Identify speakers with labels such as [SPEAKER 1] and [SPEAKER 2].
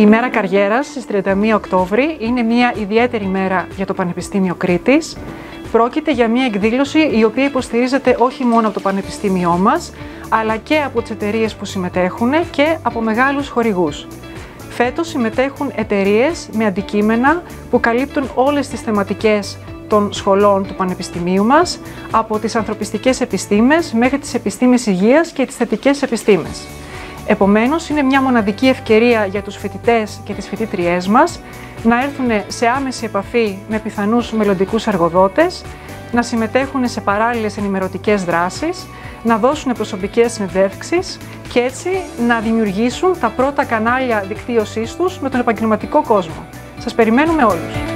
[SPEAKER 1] ημέρα καριέρας στις 31 Οκτώβρη είναι μια ιδιαίτερη μέρα για το Πανεπιστήμιο Κρήτης. Πρόκειται για μια εκδήλωση η οποία υποστηρίζεται όχι μόνο από το Πανεπιστήμιό μας, αλλά και από τις εταιρείες που συμμετέχουν και από μεγάλους χορηγούς. Φέτος συμμετέχουν εταιρείες με αντικείμενα που καλύπτουν όλες τις θεματικές των σχολών του Πανεπιστημίου μας, από τις ανθρωπιστικές επιστήμες μέχρι τις επιστήμες υγείας και τις θετικές επιστήμες. Επομένως, είναι μια μοναδική ευκαιρία για τους φοιτητές και τις φοιτήτριές μας να έρθουν σε άμεση επαφή με πιθανούς μελλοντικούς εργοδότες, να συμμετέχουν σε παράλληλες ενημερωτικές δράσεις, να δώσουν προσωπικές συνεντεύξεις και έτσι να δημιουργήσουν τα πρώτα κανάλια δικτύωσής τους με τον επαγγελματικό κόσμο. Σας περιμένουμε όλους!